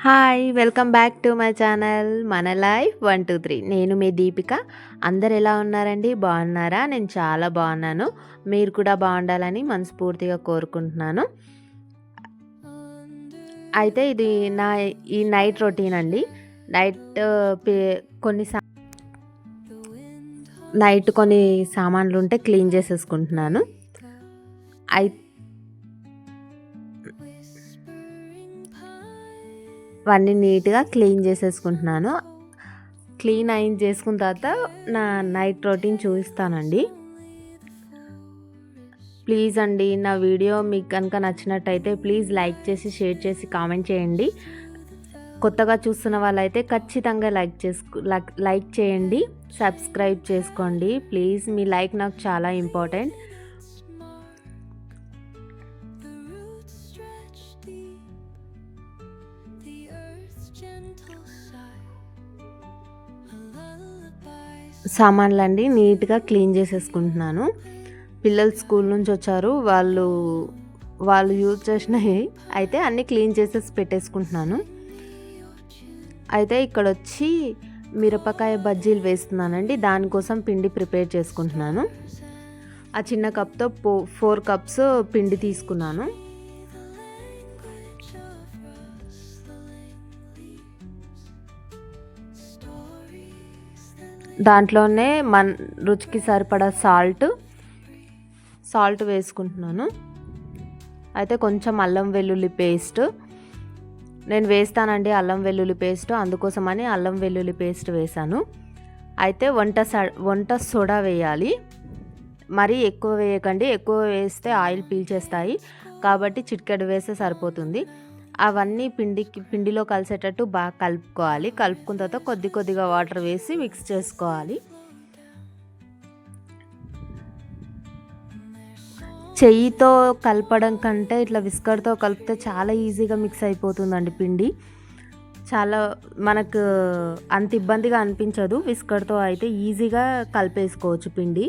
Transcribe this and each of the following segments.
Hi welcome back to my channel మన life 123. నేను మీ దీపిక. అందరు ఎలా ఉన్నారండి? బాగున్నారా? నేను చాలా బాగున్నాను. మీరు కూడా బాగుండాలని మనస్ఫూర్తిగా కోరుకుంటున్నాను. అయితే ఇది ఈ నైట్ రొటీన్ అండి. నైట్ కొన్ని సామాన్లు ఉంటే క్లీన్ చేసేసుకుంటున్నాను. అవన్నీ నీట్గా క్లీన్ చేసేసుకుంటున్నాను. క్లీన్ చేసుకున్న తర్వాత నా నైట్ రొటీన్ చూపిస్తానండి. ప్లీజ్ అండి, నా వీడియో మీకు కనుక నచ్చినట్టయితే ప్లీజ్ లైక్ చేసి షేర్ చేసి కామెంట్ చేయండి. కొత్తగా చూస్తున్న వాళ్ళైతే ఖచ్చితంగా లైక్ చేయండి, సబ్స్క్రైబ్ చేసుకోండి. ప్లీజ్ మీ లైక్ నాకు చాలా ఇంపార్టెంట్. సామాన్లండి నీట్గా క్లీన్ చేసేసుకుంటున్నాను. పిల్లలు స్కూల్ నుంచి వచ్చారు, వాళ్ళు యూజ్ చేసినవి అయితే అన్నీ క్లీన్ చేసేసి పెట్టేసుకుంటున్నాను. అయితే ఇక్కడ వచ్చి మిరపకాయ బజ్జీలు వేస్తున్నానండి. దానికోసం పిండి ప్రిపేర్ చేసుకుంటున్నాను. ఆ చిన్న కప్తో 4 కప్స్ పిండి తీసుకున్నాను. దాంట్లోనే రుచికి సరిపడా సాల్ట్ వేసుకుంటున్నాను. అయితే కొంచెం అల్లం వెల్లుల్లి పేస్ట్ నేను వేస్తానండి. అల్లం వెల్లుల్లి పేస్ట్ అందుకోసమని అల్లం వెల్లుల్లి పేస్ట్ వేసాను. అయితే వంట సోడా వేయాలి. మరీ ఎక్కువ వేయకండి, ఎక్కువ వేస్తే ఆయిల్ పీల్చేస్తాయి. కాబట్టి చిటికెడు వేస్తే సరిపోతుంది. అవన్నీ పిండిలో కలిసేటట్టు బాగా కలుపుకోవాలి. కలుపుకున్న తర్వాత కొద్దిగా వాటర్ వేసి మిక్స్ చేసుకోవాలి. చెయ్యితో కలపడం కంటే ఇట్లా విస్కర్తో కలిపితే చాలా ఈజీగా మిక్స్ అయిపోతుందండి పిండి. చాలా మనకు అంత ఇబ్బందిగా అనిపించదు. విస్కర్తో అయితే ఈజీగా కలిపేసుకోవచ్చు పిండి.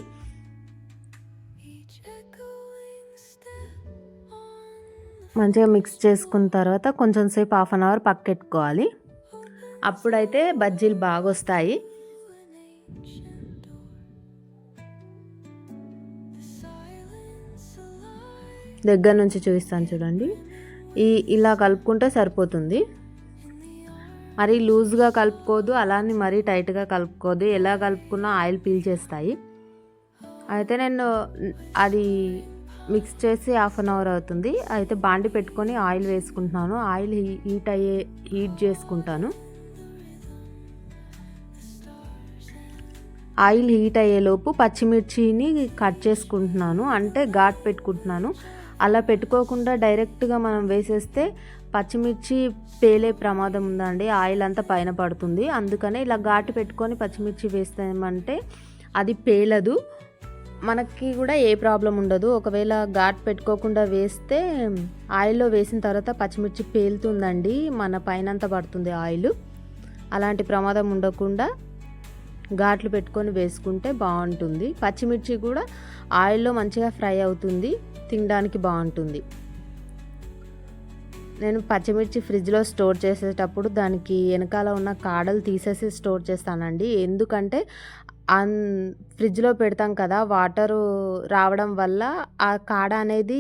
మంచిగా మిక్స్ చేసుకున్న తర్వాత కొంచెం సేపు 1/2 అవర్ పక్కెట్టుకోవాలి. అప్పుడైతే బజ్జీలు బాగా వస్తాయి. దగ్గర నుంచి చూపిస్తాను చూడండి. ఇలా కలుపుకుంటే సరిపోతుంది. మరీ లూజ్గా కలుపుకోదు, అలానే మరీ టైట్గా కలుపుకోదు. ఎలా కలుపుకున్నా ఆయిల్ పీల్చేస్తాయి. అయితే నేను అది మిక్స్ చేసి 1/2 అవర్ అవుతుంది. అయితే బాండి పెట్టుకొని ఆయిల్ వేసుకుంటున్నాను. ఆయిల్ హీట్ చేసుకుంటాను. ఆయిల్ హీట్ అయ్యేలోపు పచ్చిమిర్చిని కట్ చేసుకుంటున్నాను, అంటే ఘాట్ పెట్టుకుంటున్నాను. అలా పెట్టుకోకుండా డైరెక్ట్గా మనం వేసేస్తే పచ్చిమిర్చి పేలే ప్రమాదం ఉందండి. ఆయిల్ అంతా పైన పడుతుంది. అందుకనే ఇలా ఘాటు పెట్టుకొని పచ్చిమిర్చి వేస్తామంటే అది పేలదు, మనకి కూడా ఏ ప్రాబ్లం ఉండదు. ఒకవేళ ఘాట్ పెట్టుకోకుండా వేస్తే ఆయిల్లో వేసిన తర్వాత పచ్చిమిర్చి పేలుతుందండి, మన పైనంతా పడుతుంది ఆయిల్. అలాంటి ప్రమాదం ఉండకుండా ఘాట్లు పెట్టుకొని వేసుకుంటే బాగుంటుంది. పచ్చిమిర్చి కూడా ఆయిల్లో మంచిగా ఫ్రై అవుతుంది, తినడానికి బాగుంటుంది. నేను పచ్చిమిర్చి ఫ్రిడ్జ్లో స్టోర్ చేసేటప్పుడు దానికి వెనకాల ఉన్న కాడలు తీసేసి స్టోర్ చేస్తానండి. ఎందుకంటే ఫ్రిడ్జ్లో పెడతాం కదా, వాటరు రావడం వల్ల ఆ కాడ అనేది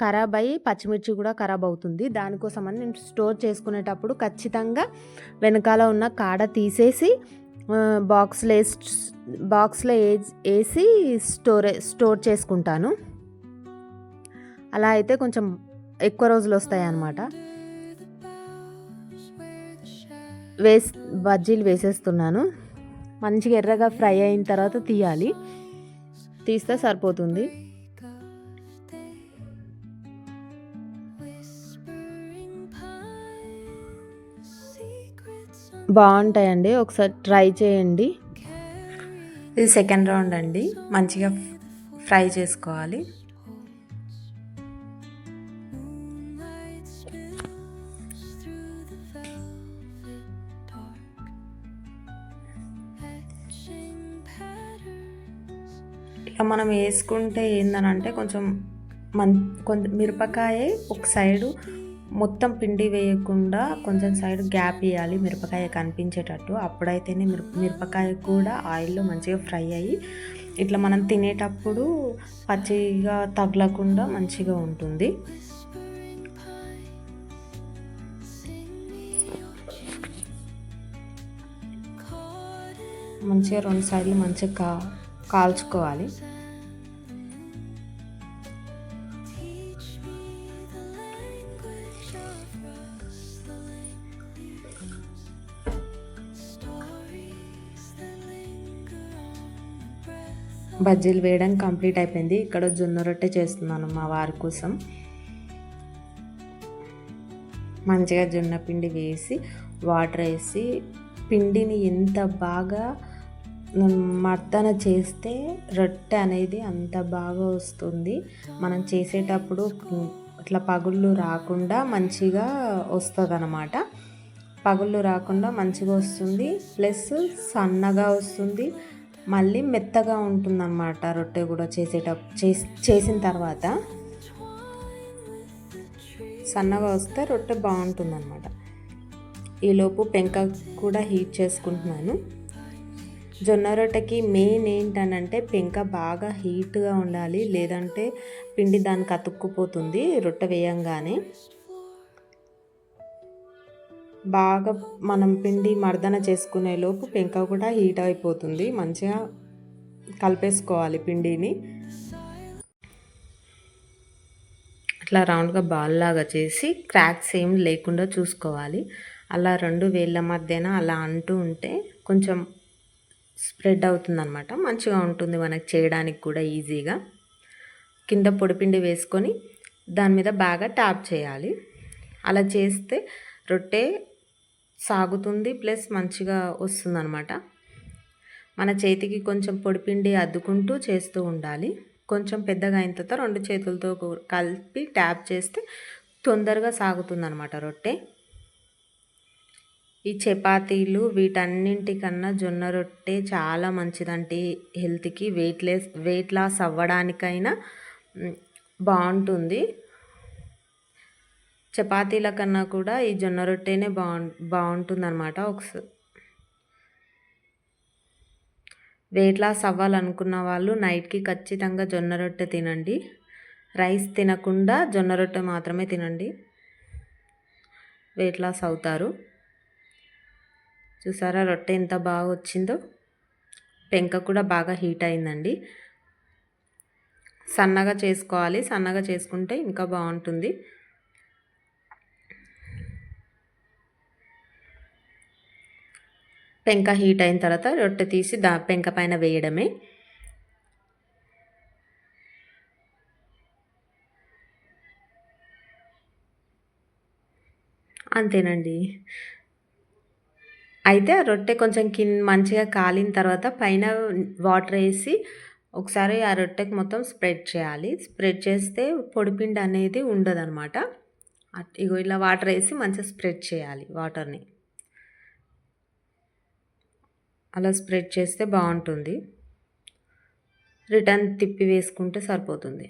ఖరాబ్ అయ్యి పచ్చిమిర్చి కూడా ఖరాబ్ అవుతుంది. దానికోసమని నేను స్టోర్ చేసుకునేటప్పుడు ఖచ్చితంగా వెనకాల ఉన్న కాడ తీసేసి బాక్స్లో వేసి స్టోర్ చేసుకుంటాను. అలా అయితే కొంచెం ఎక్కువ రోజులు వస్తాయి అన్నమాట. బజ్జీలు వేసేస్తున్నాను. మంచిగా ఎర్రగా ఫ్రై అయిన తర్వాత తీస్తే సరిపోతుంది. బాగుంటాయండి, ఒకసారి ట్రై చేయండి. ఇది సెకండ్ రౌండ్ అండి. మంచిగా ఫ్రై చేసుకోవాలి. ఇట్లా మనం వేసుకుంటే ఏందనంటే కొంచెం మిరపకాయ ఒక సైడు మొత్తం పిండి వేయకుండా కొంచెం సైడ్ గ్యాప్ ఇవ్వాలి, మిరపకాయ కనిపించేటట్టు. అప్పుడైతేనే మిరపకాయ కూడా ఆయిల్లో మంచిగా ఫ్రై అయ్యి ఇట్లా మనం తినేటప్పుడు పచ్చిగా తగలకుండా మంచిగా ఉంటుంది. మంచిగా 2 సైడ్లు మంచిగా కాల్చుకోవాలి. బజ్జీలు వేయడం కంప్లీట్ అయిపోయింది. ఇక్కడ జొన్న రొట్టె చేస్తున్నాను మా వారి కోసం. మంచిగా జొన్న పిండి వేసి వాటర్ వేసి పిండిని ఎంత బాగా మర్దన చేస్తే రొట్టె అనేది అంత బాగా వస్తుంది. మనం చేసేటప్పుడు ఇట్లా పగుళ్ళు రాకుండా మంచిగా వస్తుంది అన్నమాట. పగుళ్ళు రాకుండా మంచిగా వస్తుంది, ప్లస్ సన్నగా వస్తుంది, మళ్ళీ మెత్తగా ఉంటుందన్నమాట. రొట్టె కూడా చేసిన తర్వాత సన్నగా వస్తే రొట్టె బాగుంటుందన్నమాట. ఈలోపు పెంక కూడా హీట్ చేసుకుంటున్నాను. జొన్న రొట్టెకి మెయిన్ ఏంటనంటే పెంక బాగా హీట్గా ఉండాలి, లేదంటే పిండి దానికి అతుక్కుపోతుంది. రొట్టె వేయంగానే బాగా మనం పిండి మర్దన చేసుకునే లోపు పెంక కూడా హీట్ అయిపోతుంది. మంచిగా కలిపేసుకోవాలి పిండిని. అట్లా రౌండ్గా బాల్ లాగా చేసి క్రాక్స్ ఏం లేకుండా చూసుకోవాలి. అలా 2 వేళ్ళ మధ్యన అలా అంటూ ఉంటే కొంచెం స్ప్రెడ్ అవుతుందన్నమాట. మంచిగా ఉంటుంది మనకి చేయడానికి కూడా ఈజీగా. కింద పొడిపిండి వేసుకొని దాని మీద బాగా ట్యాప్ చేయాలి. అలా చేస్తే రొట్టె సాగుతుంది, ప్లస్ మంచిగా వస్తుందన్నమాట. మన చేతికి కొంచెం పొడిపిండి అద్దుకుంటూ చేస్తూ ఉండాలి. కొంచెం పెద్దగా అయిన తర్వాత 2 చేతులతో కలిపి ట్యాప్ చేస్తే తొందరగా సాగుతుందన్నమాట రొట్టె. ఈ చపాతీలు వీటన్నింటికన్నా జొన్న రొట్టె చాలా మంచిదంటే హెల్త్కి, వెయిట్ లాస్ అవ్వడానికైనా బాగుంటుంది. చపాతీల కన్నా కూడా ఈ జొన్న రొట్టెనే బాగుంటుందన్నమాట. వెయిట్ లాస్ అవ్వాలనుకున్న వాళ్ళు నైట్కి ఖచ్చితంగా జొన్న రొట్టె తినండి. రైస్ తినకుండా జొన్న రొట్టె మాత్రమే తినండి, వెయిట్ లాస్ అవుతారు. చూసారా రొట్టె ఎంత బాగా వచ్చిందో. పెంక కూడా బాగా హీట్ అయిందండి. సన్నగా చేసుకోవాలి, సన్నగా చేసుకుంటే ఇంకా బాగుంటుంది. పెంక హీట్ అయిన తర్వాత రొట్టె తీసి పెంక పైన వేయడమే. అంతేనండి. అయితే ఆ రొట్టె కొంచెం మంచిగా కాలిన తర్వాత పైన వాటర్ వేసి ఒకసారి ఆ రొట్టెకి మొత్తం స్ప్రెడ్ చేయాలి. స్ప్రెడ్ చేస్తే పొడిపిండి అనేది ఉండదన్నమాట. ఇగో ఇలా వాటర్ వేసి మంచిగా స్ప్రెడ్ చేయాలి వాటర్ని. అలా స్ప్రెడ్ చేస్తే బాగుంటుంది. రిటర్న్ తిప్పి వేసుకుంటే సరిపోతుంది.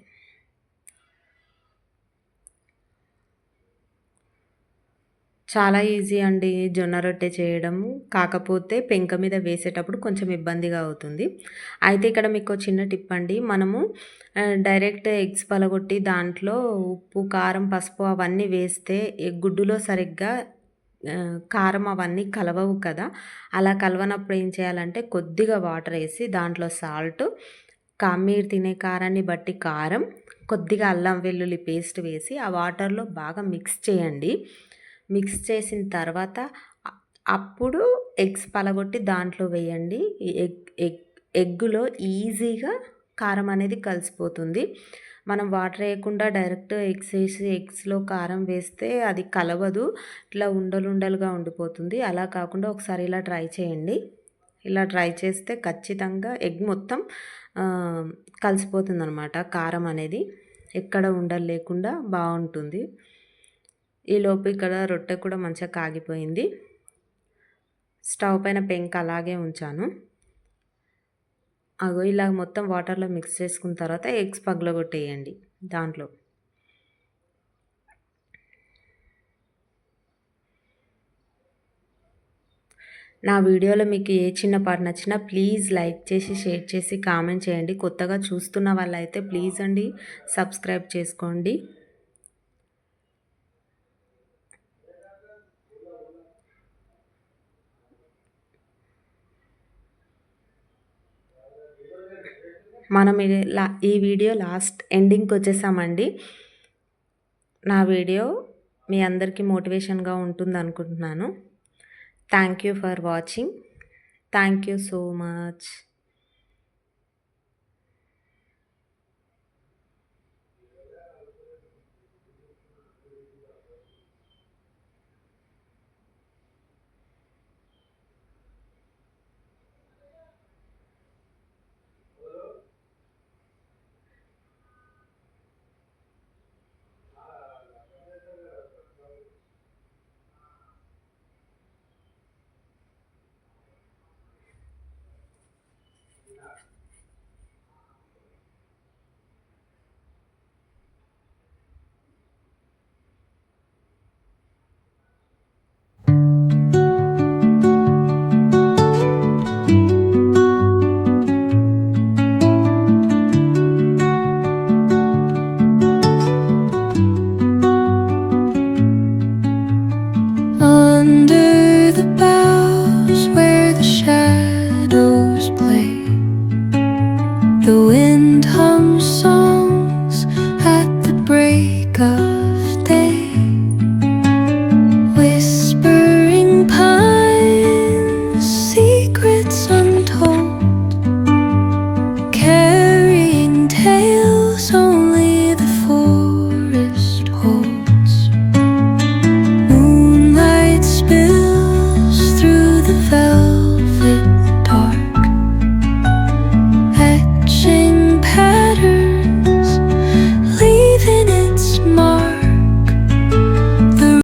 చాలా ఈజీ అండి జొన్న రొట్టె చేయడం. కాకపోతే పెంక మీద వేసేటప్పుడు కొంచెం ఇబ్బందిగా అవుతుంది. అయితే ఇక్కడ మీకు చిన్న టిప్ అండి. మనము డైరెక్ట్ ఎగ్స్ పలగొట్టి దాంట్లో ఉప్పు, కారం, పసుపు అవన్నీ వేస్తే గుడ్డులో సరిగ్గా కారం అవన్నీ కలవవు కదా. అలా కలవనప్పుడు ఏం చేయాలంటే కొద్దిగా వాటర్ వేసి దాంట్లో సాల్ట్, మీరు తినే కారాన్ని బట్టి కారం, కొద్దిగా అల్లం వెల్లుల్లి పేస్ట్ వేసి ఆ వాటర్లో బాగా మిక్స్ చేయండి. మిక్స్ చేసిన తర్వాత అప్పుడు ఎగ్స్ పలగొట్టి దాంట్లో వేయండి. ఎగ్గులో ఈజీగా కారం అనేది కలిసిపోతుంది. మనం వాటర్ వేయకుండా డైరెక్ట్ ఎగ్స్ వేసి ఎగ్స్లో కారం వేస్తే అది కలవదు, ఇట్లా ఉండలుగా ఉండిపోతుంది. అలా కాకుండా ఒకసారి ఇలా ట్రై చేయండి. ఇలా ట్రై చేస్తే ఖచ్చితంగా ఎగ్ మొత్తం కలిసిపోతుంది అన్నమాట. కారం అనేది ఎక్కడ ఉండలు లేకుండా బాగుంటుంది. ఈలోపు ఇక్కడ రొట్టె కూడా మంచిగా కాగిపోయింది. స్టవ్ పైన పెంక అలాగే ఉంచాను. అగో ఇలా మొత్తం వాటర్లో మిక్స్ చేసుకున్న తర్వాత ఎగ్స్ పగలగొట్టేయండి దాంట్లో. నా వీడియోలో మీకు ఏ చిన్న పాట నచ్చినా ప్లీజ్ లైక్ చేసి, షేర్ చేసి, కామెంట్ చేయండి. కొత్తగా చూస్తున్న వాళ్ళైతే ప్లీజ్ అండి సబ్స్క్రైబ్ చేసుకోండి. మనం ఈ వీడియో లాస్ట్ ఎండింగ్కి వచ్చేసామండి. నా వీడియో మీ అందరికీ మోటివేషన్గా ఉంటుంది అనుకుంటున్నాను. Thank you for watching. Thank you so much.